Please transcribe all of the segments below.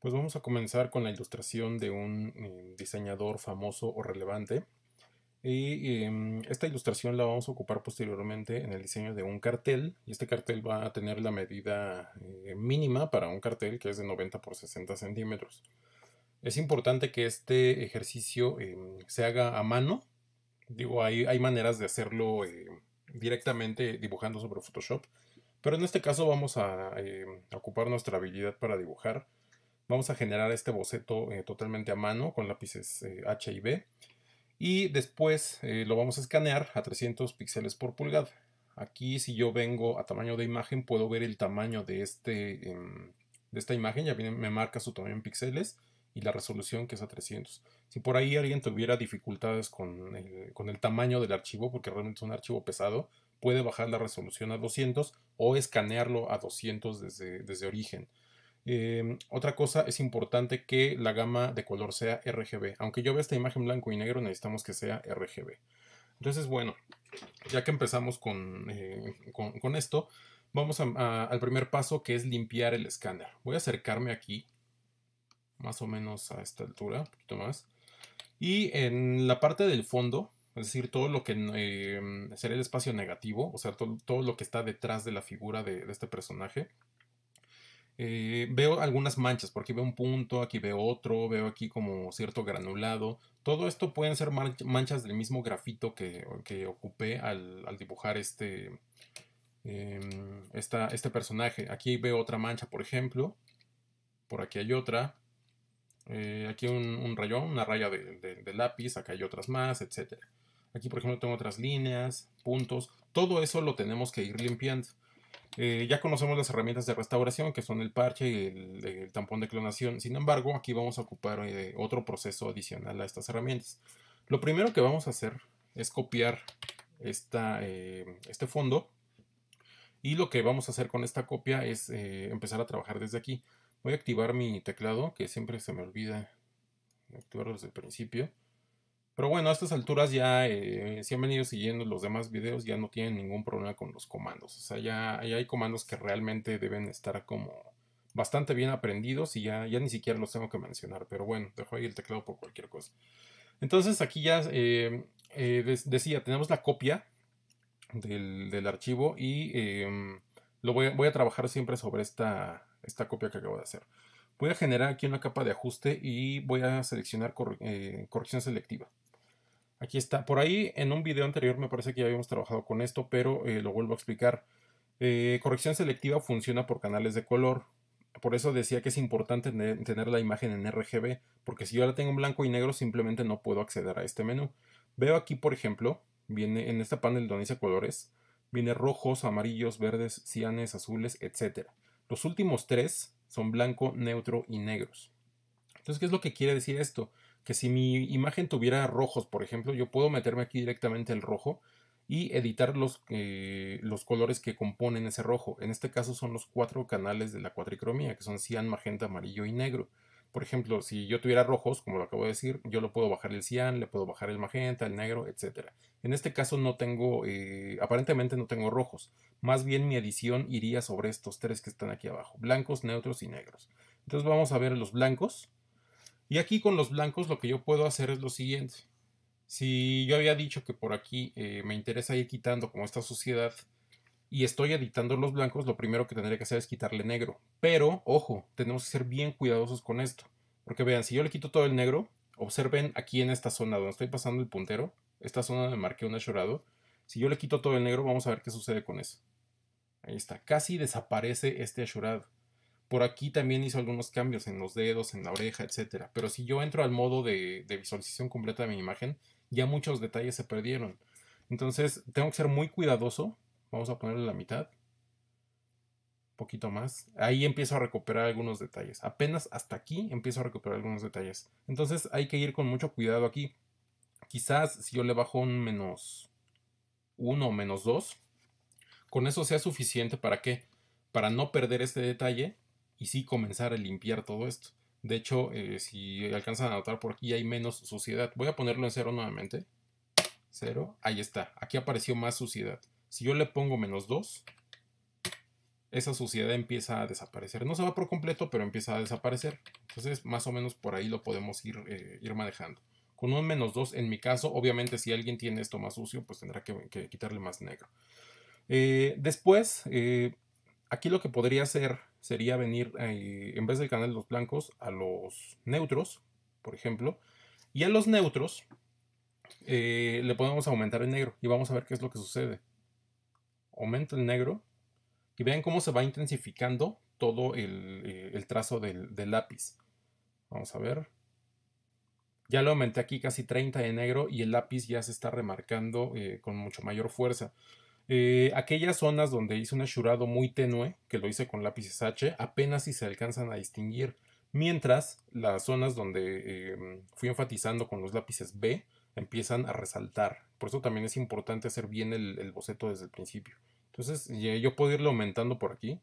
Pues vamos a comenzar con la ilustración de un diseñador famoso o relevante. Esta ilustración la vamos a ocupar posteriormente en el diseño de un cartel. Y este cartel va a tener la medida mínima para un cartel, que es de 90 por 60 centímetros. Es importante que este ejercicio se haga a mano. Digo, hay maneras de hacerlo directamente dibujando sobre Photoshop. Pero en este caso vamos a ocupar nuestra habilidad para dibujar. Vamos a generar este boceto totalmente a mano con lápices H y B y después lo vamos a escanear a 300 píxeles por pulgada. Aquí si yo vengo a tamaño de imagen puedo ver el tamaño de esta imagen, ya me marca su tamaño en píxeles y la resolución que es a 300. Si por ahí alguien tuviera dificultades con el tamaño del archivo, porque realmente es un archivo pesado, puede bajar la resolución a 200 o escanearlo a 200 desde origen. Otra cosa, es importante que la gama de color sea RGB. Aunque yo vea esta imagen blanco y negro, necesitamos que sea RGB. Entonces, bueno, ya que empezamos con esto, vamos al primer paso, que es limpiar el escáner. Voy a acercarme aquí, más o menos a esta altura, un poquito más. Y en la parte del fondo, es decir, todo lo que sería el espacio negativo, o sea, todo lo que está detrás de la figura de este personaje, veo algunas manchas, por aquí veo un punto, aquí veo otro, veo aquí como cierto granulado. Todo esto pueden ser manchas del mismo grafito que ocupé al dibujar este personaje. Aquí veo otra mancha, por ejemplo. Por aquí hay otra. Aquí un rayón, una raya de lápiz. Acá hay otras más, etcétera. Aquí, por ejemplo, tengo otras líneas, puntos. Todo eso lo tenemos que ir limpiando. Ya conocemos las herramientas de restauración, que son el parche y el tampón de clonación. Sin embargo, aquí vamos a ocupar otro proceso adicional a estas herramientas. Lo primero que vamos a hacer es copiar este fondo. Y lo que vamos a hacer con esta copia es empezar a trabajar desde aquí. Voy a activar mi teclado, que siempre se me olvida activarlo desde el principio. Pero bueno, a estas alturas ya, si han venido siguiendo los demás videos, ya no tienen ningún problema con los comandos. O sea, ya hay comandos que realmente deben estar como bastante bien aprendidos y ya ni siquiera los tengo que mencionar. Pero bueno, dejo ahí el teclado por cualquier cosa. Entonces aquí ya decía, tenemos la copia del archivo y voy a trabajar siempre sobre esta copia que acabo de hacer. Voy a generar aquí una capa de ajuste y voy a seleccionar corrección selectiva. Aquí está. Por ahí en un video anterior me parece que ya habíamos trabajado con esto, pero lo vuelvo a explicar. Corrección selectiva funciona por canales de color. Por eso decía que es importante tener la imagen en RGB, porque si yo la tengo en blanco y negro simplemente no puedo acceder a este menú. Veo aquí, por ejemplo, viene en este panel donde dice colores, viene rojos, amarillos, verdes, cianes, azules, etc. Los últimos tres son blanco, neutro y negros. Entonces, ¿qué es lo que quiere decir esto? Que si mi imagen tuviera rojos, por ejemplo, yo puedo meterme aquí directamente el rojo y editar los colores que componen ese rojo. En este caso son los 4 canales de la cuatricromía, que son cian, magenta, amarillo y negro. Por ejemplo, si yo tuviera rojos, como lo acabo de decir, yo lo puedo bajar el cian, le puedo bajar el magenta, el negro, etcétera. En este caso no tengo, aparentemente no tengo rojos. Más bien mi edición iría sobre estos tres que están aquí abajo, blancos, neutros y negros. Entonces vamos a ver los blancos. Y aquí con los blancos lo que yo puedo hacer es lo siguiente. Si yo había dicho que por aquí me interesa ir quitando como esta suciedad y estoy editando los blancos, lo primero que tendría que hacer es quitarle negro. Pero, ojo, tenemos que ser bien cuidadosos con esto. Porque vean, si yo le quito todo el negro, observen aquí en esta zona donde estoy pasando el puntero, esta zona donde marqué un achorado. Si yo le quito todo el negro, vamos a ver qué sucede con eso. Ahí está, casi desaparece este achorado. Por aquí también hizo algunos cambios en los dedos, en la oreja, etcétera. Pero si yo entro al modo de visualización completa de mi imagen, ya muchos detalles se perdieron. Entonces tengo que ser muy cuidadoso. Vamos a ponerle la mitad. Un poquito más. Ahí empiezo a recuperar algunos detalles. Apenas hasta aquí empiezo a recuperar algunos detalles. Entonces hay que ir con mucho cuidado aquí. Quizás si yo le bajo un -1 o -2, con eso sea suficiente para qué? Para no perder este detalle y sí comenzar a limpiar todo esto. De hecho, si alcanzan a notar, por aquí hay menos suciedad. Voy a ponerlo en cero nuevamente. Cero, ahí está. Aquí apareció más suciedad. Si yo le pongo -2, esa suciedad empieza a desaparecer. No se va por completo, pero empieza a desaparecer. Entonces, más o menos por ahí lo podemos ir manejando. Con un -2, en mi caso, obviamente si alguien tiene esto más sucio, pues tendrá que quitarle más negro. Después, aquí lo que podría hacer sería venir, en vez del canal de los blancos, a los neutros, por ejemplo. Y a los neutros le podemos aumentar el negro y vamos a ver qué es lo que sucede. Aumento el negro y vean cómo se va intensificando todo el trazo del lápiz. Vamos a ver. Ya lo aumenté aquí casi 30 de negro y el lápiz ya se está remarcando con mucho mayor fuerza. Aquellas zonas donde hice un achurado muy tenue, que lo hice con lápices H, apenas si se alcanzan a distinguir. Mientras las zonas donde fui enfatizando con los lápices B empiezan a resaltar. Por eso también es importante hacer bien el boceto desde el principio. Entonces yo puedo irlo aumentando por aquí,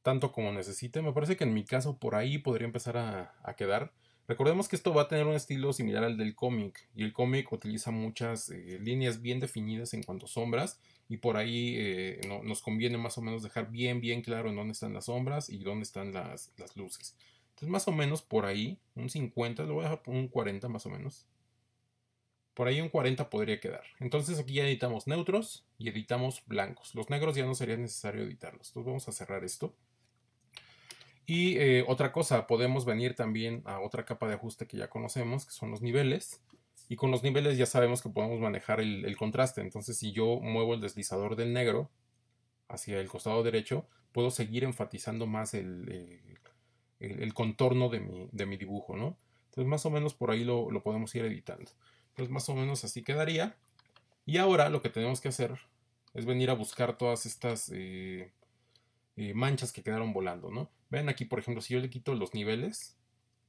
tanto como necesite. Me parece que en mi caso por ahí podría empezar a quedar. Recordemos que esto va a tener un estilo similar al del cómic, y el cómic utiliza muchas líneas bien definidas en cuanto a sombras, y por ahí nos conviene más o menos dejar bien claro en dónde están las sombras y dónde están las luces. Entonces más o menos por ahí, un 50, lo voy a dejar por un 40 más o menos. Por ahí un 40 podría quedar. Entonces aquí ya editamos neutros y editamos blancos. Los negros ya no sería necesario editarlos. Entonces vamos a cerrar esto. Y otra cosa, podemos venir también a otra capa de ajuste que ya conocemos, que son los niveles. Y con los niveles ya sabemos que podemos manejar el contraste. Entonces si yo muevo el deslizador del negro hacia el costado derecho, puedo seguir enfatizando más el contorno de mi dibujo, ¿no? Entonces más o menos por ahí lo podemos ir editando. Entonces más o menos así quedaría. Y ahora lo que tenemos que hacer es venir a buscar todas estas manchas que quedaron volando, ¿no? Ven aquí, por ejemplo, si yo le quito los niveles,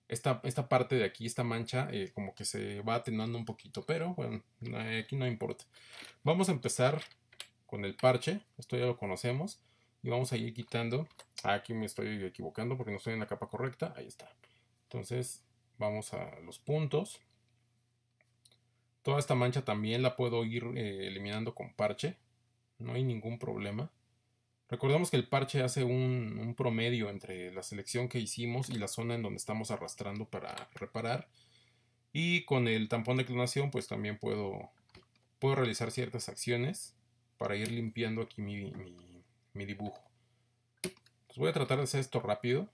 esta parte de aquí, esta mancha, como que se va atenuando un poquito, pero bueno, aquí no importa. Vamos a empezar con el parche, esto ya lo conocemos, y vamos a ir quitando. Aquí me estoy equivocando porque no estoy en la capa correcta, ahí está. Entonces vamos a los puntos. Toda esta mancha también la puedo ir eliminando con parche, no hay ningún problema. Recordemos que el parche hace un promedio entre la selección que hicimos y la zona en donde estamos arrastrando para reparar. Y con el tampón de clonación pues también puedo realizar ciertas acciones para ir limpiando aquí mi dibujo. Pues voy a tratar de hacer esto rápido.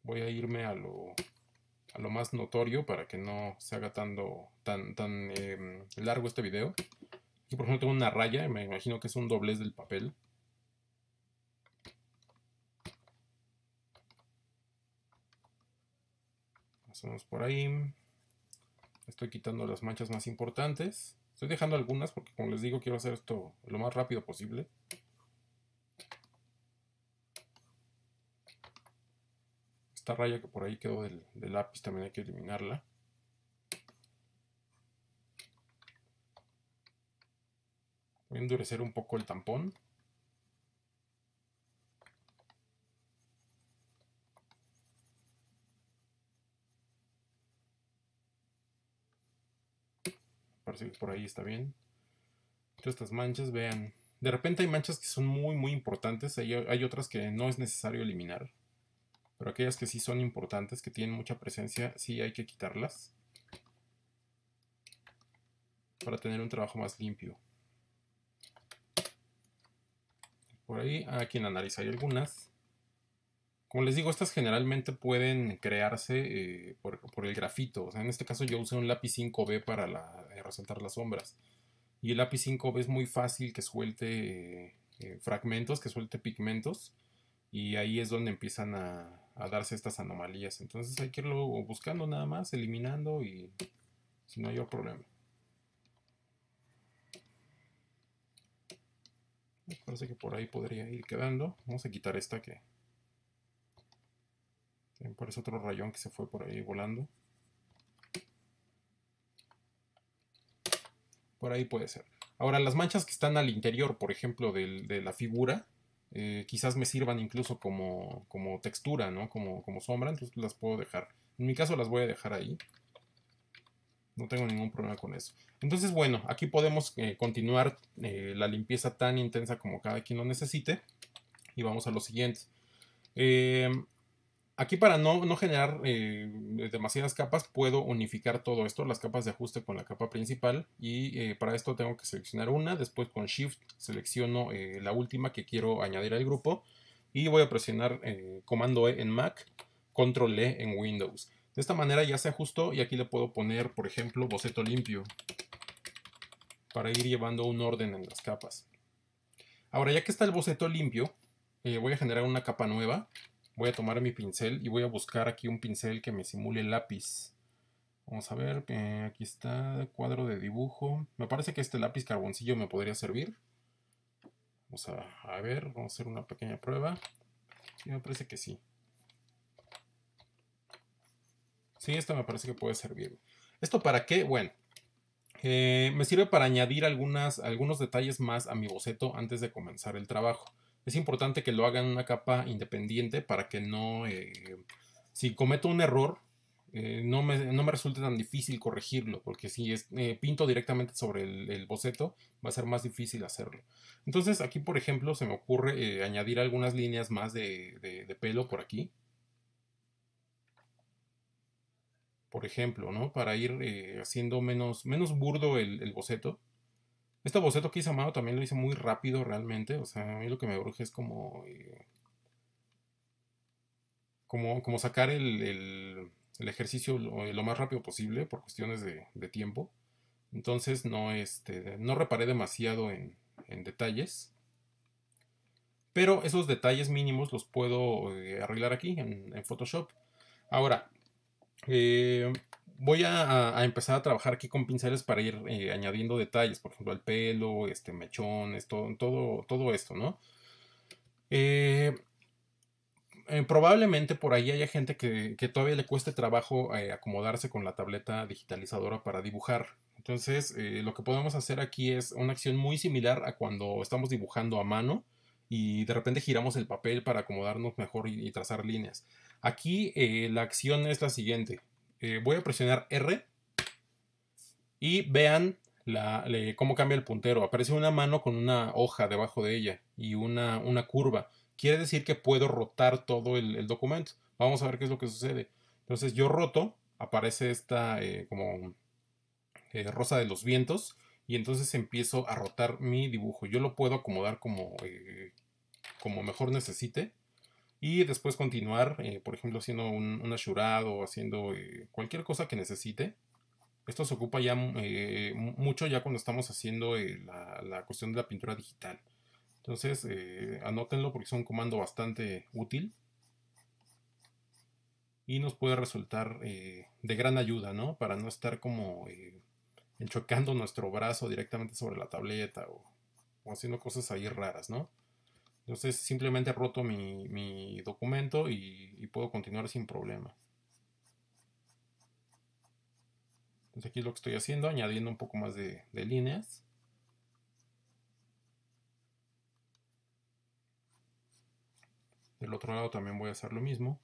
Voy a irme a lo más notorio para que no se haga tan largo este video. Aquí por ejemplo tengo una raya, me imagino que es un doblez del papel. Hacemos por ahí. Estoy quitando las manchas más importantes. Estoy dejando algunas porque, como les digo, quiero hacer esto lo más rápido posible. Esta raya que por ahí quedó del lápiz también hay que eliminarla. Voy a endurecer un poco el tampón. Parece que por ahí está bien. Todas estas manchas, vean. De repente hay manchas que son muy importantes. Hay otras que no es necesario eliminar. Pero aquellas que sí son importantes, que tienen mucha presencia, sí hay que quitarlas. Para tener un trabajo más limpio. Por ahí, aquí en la nariz hay algunas. Como les digo, estas generalmente pueden crearse por el grafito. O sea, en este caso yo usé un lápiz 5B para resaltar las sombras. Y el lápiz 5B es muy fácil que suelte fragmentos, que suelte pigmentos. Y ahí es donde empiezan a darse estas anomalías. Entonces hay que irlo buscando nada más, eliminando y si no hay problema. Me parece que por ahí podría ir quedando. Vamos a quitar esta que me parece otro rayón que se fue por ahí volando. Por ahí puede ser. Ahora, las manchas que están al interior, por ejemplo, de la figura, quizás me sirvan incluso como textura, ¿no? Como sombra, entonces las puedo dejar. En mi caso las voy a dejar ahí. No tengo ningún problema con eso. Entonces, bueno, aquí podemos continuar la limpieza tan intensa como cada quien lo necesite. Y vamos a lo siguiente. Eh, Aquí para no generar demasiadas capas, puedo unificar todo esto, las capas de ajuste con la capa principal. Y para esto tengo que seleccionar una, después con Shift selecciono la última que quiero añadir al grupo. Y voy a presionar Comando E en Mac, Control E en Windows. De esta manera ya se ajustó y aquí le puedo poner, por ejemplo, boceto limpio, para ir llevando un orden en las capas. Ahora, ya que está el boceto limpio, voy a generar una capa nueva. Voy a tomar mi pincel y voy a buscar aquí un pincel que me simule el lápiz. Vamos a ver, aquí está, cuadro de dibujo. Me parece que este lápiz carboncillo me podría servir. Vamos a ver, vamos a hacer una pequeña prueba. Sí, me parece que sí. Sí, esta me parece que puede servir. ¿Esto para qué? Bueno, me sirve para añadir algunos detalles más a mi boceto antes de comenzar el trabajo. Es importante que lo haga en una capa independiente para que no, si cometo un error, no me resulte tan difícil corregirlo, porque si pinto directamente sobre el boceto, va a ser más difícil hacerlo. Entonces aquí, por ejemplo, se me ocurre añadir algunas líneas más de pelo por aquí. Por ejemplo, ¿no? Para ir haciendo menos burdo el boceto. Este boceto que hice a mano también lo hice muy rápido realmente. O sea, a mí lo que me urge es como sacar el ejercicio lo más rápido posible por cuestiones de tiempo. Entonces no reparé demasiado en detalles. Pero esos detalles mínimos los puedo arreglar aquí en Photoshop. Ahora, eh, voy a empezar a trabajar aquí con pinceles para ir añadiendo detalles, por ejemplo, el pelo, mechones, todo esto, ¿no? Probablemente por ahí haya gente que todavía le cueste trabajo acomodarse con la tableta digitalizadora para dibujar. Entonces, lo que podemos hacer aquí es una acción muy similar a cuando estamos dibujando a mano y de repente giramos el papel para acomodarnos mejor y trazar líneas. Aquí la acción es la siguiente. Voy a presionar R y vean cómo cambia el puntero. Aparece una mano con una hoja debajo de ella y una curva. Quiere decir que puedo rotar todo el documento. Vamos a ver qué es lo que sucede. Entonces yo roto, aparece esta como rosa de los vientos y entonces empiezo a rotar mi dibujo. Yo lo puedo acomodar como mejor necesite y después continuar, por ejemplo, haciendo un ashurado o haciendo cualquier cosa que necesite. Esto se ocupa ya mucho ya cuando estamos haciendo la cuestión de la pintura digital. Entonces, anótenlo porque es un comando bastante útil y nos puede resultar de gran ayuda, ¿no? Para no estar como enchocando nuestro brazo directamente sobre la tableta o haciendo cosas ahí raras, ¿no? Entonces, simplemente roto mi documento y puedo continuar sin problema. Entonces, aquí es lo que estoy haciendo, añadiendo un poco más de líneas. Del otro lado también voy a hacer lo mismo.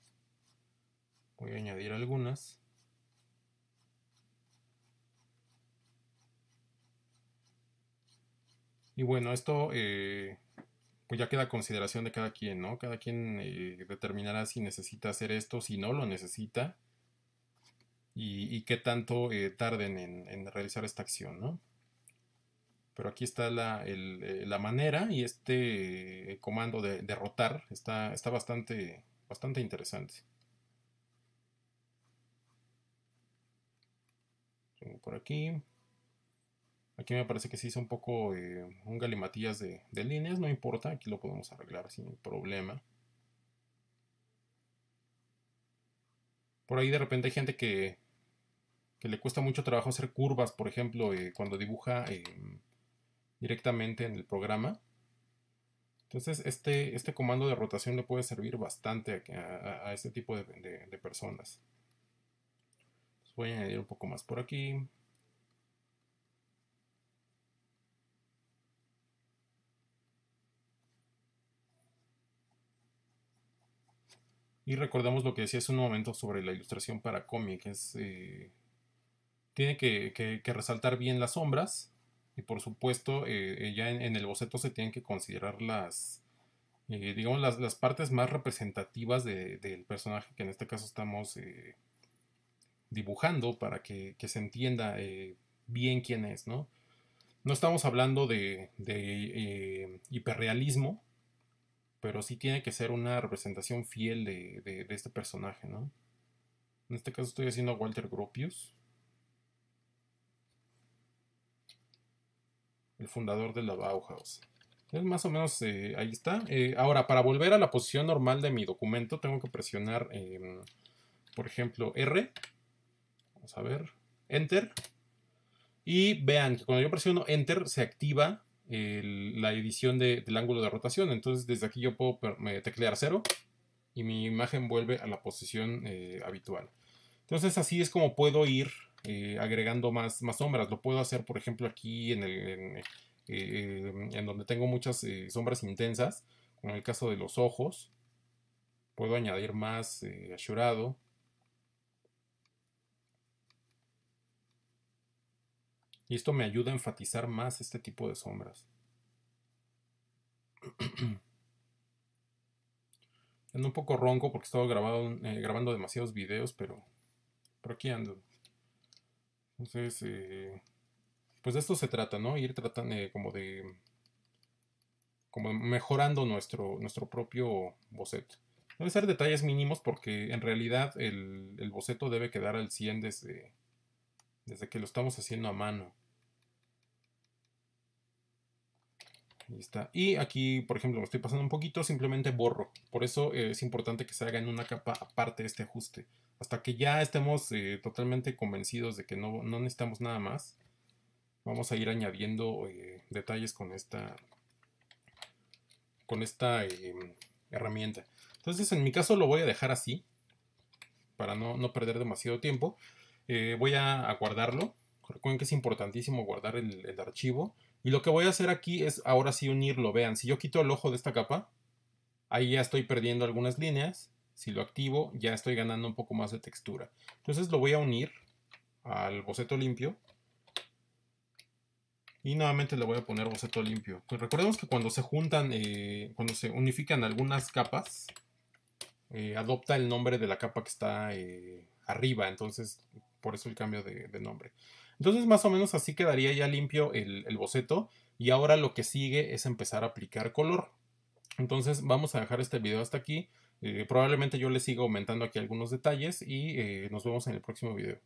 Voy a añadir algunas. Y bueno, esto pues ya queda a consideración de cada quien, ¿no? Cada quien determinará si necesita hacer esto, si no lo necesita y qué tanto tarden en realizar esta acción, ¿no? Pero aquí está la manera y este comando de rotar está bastante interesante. Tengo por aquí. Aquí me parece que se hizo un poco un galimatías de líneas, no importa, aquí lo podemos arreglar sin problema. Por ahí de repente hay gente que le cuesta mucho trabajo hacer curvas, por ejemplo, cuando dibuja directamente en el programa. Entonces, este comando de rotación le puede servir bastante a este tipo de personas. Entonces voy a añadir un poco más por aquí. Y recordamos lo que decía hace un momento sobre la ilustración para cómic. Tiene que resaltar bien las sombras. Y por supuesto, ya en el boceto se tienen que considerar digamos, las partes más representativas del personaje que en este caso estamos dibujando para que se entienda bien quién es, ¿no? No estamos hablando de hiperrealismo, pero sí tiene que ser una representación fiel de este personaje, ¿no? En este caso estoy haciendo a Walter Gropius, el fundador de la Bauhaus. Es más o menos ahí está. Ahora, para volver a la posición normal de mi documento, tengo que presionar, por ejemplo, R. Vamos a ver. Enter. Y vean que cuando yo presiono Enter se activa la edición del ángulo de rotación. Entonces desde aquí yo puedo teclear 0 y mi imagen vuelve a la posición habitual. Entonces así es como puedo ir agregando más sombras. Lo puedo hacer, por ejemplo, aquí en donde tengo muchas sombras intensas, como en el caso de los ojos. Puedo añadir más ashurado. Y esto me ayuda a enfatizar más este tipo de sombras. Ando un poco ronco porque estaba grabando demasiados videos, pero aquí ando. Entonces, pues de esto se trata, ¿no? Ir tratando como mejorando nuestro propio boceto. Debe ser detalles mínimos porque en realidad el boceto debe quedar al 100 desde que lo estamos haciendo a mano. Ahí está. Y aquí, por ejemplo, me estoy pasando un poquito, simplemente borro. Por eso es importante que se haga en una capa aparte este ajuste. Hasta que ya estemos totalmente convencidos de que no necesitamos nada más, vamos a ir añadiendo detalles con esta herramienta. Entonces, en mi caso lo voy a dejar así, para no perder demasiado tiempo. Voy a guardarlo. Recuerden que es importantísimo guardar el archivo. Y lo que voy a hacer aquí es ahora sí unirlo. Vean, si yo quito el ojo de esta capa, ahí ya estoy perdiendo algunas líneas. Si lo activo, ya estoy ganando un poco más de textura. Entonces lo voy a unir al boceto limpio. Y nuevamente le voy a poner boceto limpio. Pues recordemos que cuando se juntan, cuando se unifican algunas capas, adopta el nombre de la capa que está arriba. Entonces, por eso el cambio de nombre. Entonces, más o menos así quedaría ya limpio el boceto. Y ahora lo que sigue es empezar a aplicar color. Entonces, vamos a dejar este video hasta aquí. Probablemente yo le siga aumentando aquí algunos detalles y nos vemos en el próximo video.